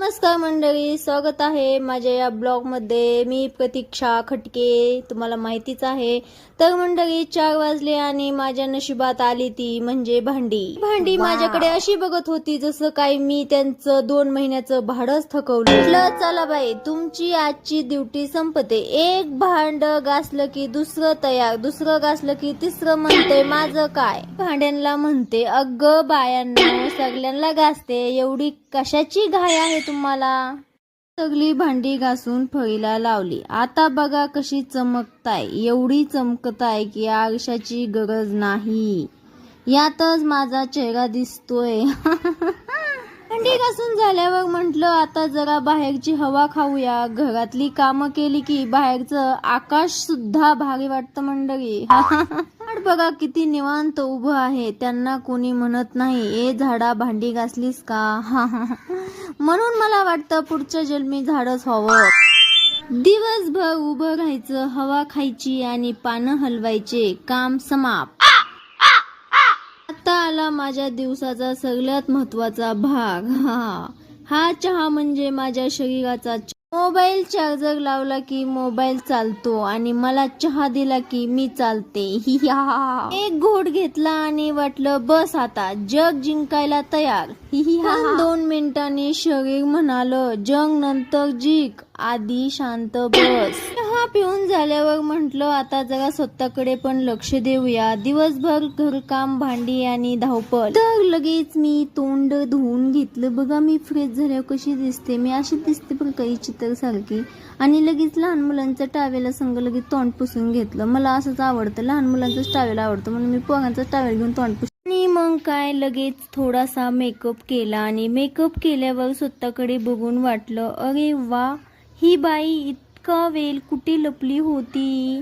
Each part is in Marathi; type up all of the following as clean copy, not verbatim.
नमस्कार मंडळी, स्वागत आहे माझ्या या ब्लॉगमध्ये. मी प्रतीक्षा खटके, तुम्हाला माहितीच आहे. तर मंडळी 4 वाजले आणि माझ्या नशिबात आली ती म्हणजे भांडी माझ्याकडे अशी बघत होती जसं काही मी त्यांचं 2 महिन्याचं भाडंच थकवलं. म्हटलं चला बाई, तुमची आजची ड्युटी संपते. एक भांड घासलं की दुसरं तयार, दुसरं घासलं की तिसरं म्हणते माझं काय. भांड्यांना म्हणते अगं बायांना सगळ्यांना घासते, एवढी कशाची घाई आहे तुम्हाला. सगळी भांडी घासून फळीला लावली. आता बघा कशी चमकताय, एवढी चमकताय की आरशाची गरज नाही. यातच माझा चेहरा दिसतोय. भांडी घासून झाल्यावर म्हटलं आता जरा बाहेरची हवा खाऊया. घरातली कामं केली की बाहेरचं आकाश सुद्धा भारी वाटतं मंडळी. झाड बघा किती निवांत उभं आहे, त्यांना कोणी म्हणत नाही ए झाडा भांडी घासलीस का. म्हणून मला वाटतं पुढच्या जन्मी झाडच व्हावं. दिवसभर उभं राहायचं, हवा खायची आणि पानं हलवायचे, काम समाप्त. आता आला माझ्या दिवसाचा सगळ्यात महत्वाचा भाग. हा चहा म्हणजे माझ्या शरीराचा. मोबाईल चार्जर लावला की मोबाईल चालतो आणि मला चहा दिला की मी चालते. एक घोट घेतला आणि वाटलं बस आता जग जिंकायला तयार. 2 मिनिटांनी शरीर म्हणालं जग नंतर जिंक, आधी शांत बस. चहा पिऊन झाल्यावर म्हटलं आता जरा स्वतःकडे पण लक्ष देऊया. दिवसभर घरकाम, भांडी आणि धावपळ. तर लगेच मी तोंड धुवून घेतलं. बघा मी फ्रेश झाल्यावर कशी दिसते. मी अशी दिसते पण काही चित्र सारखी. आणि लगेच लहान मुलांचं टावेला संग लगेच तोंड पुसून घेतलं. मला असंच आवडतं, लहान मुलांचंच टावेल आवडतं म्हणून मी पोरांचं टावेल घेऊन तोंड पुसून. आणि मग काय लगेच थोडासा मेकअप केला आणि मेकअप केल्यावर स्वतःकडे बघून वाटलं अरे वा, ही बाई इतका वेळ कुठे लपली होती.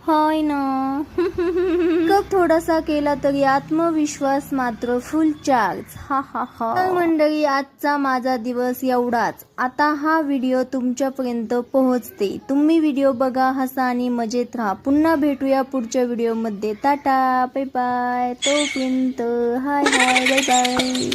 हाय ना. मेकअप थोडासा केला तरी आत्मविश्वास मात्र फुल चार्ज. तर मंडळी आजचा माझा दिवस एवढाच. आता हा व्हिडिओ तुमच्यापर्यंत पोहोचते. तुम्ही व्हिडिओ बघा, हसा आणि मजेत राहा. पुन्हा भेटूया पुढच्या व्हिडिओमध्ये. Tata bye bye. तोपर्यंत हाय हाय बाय बाय.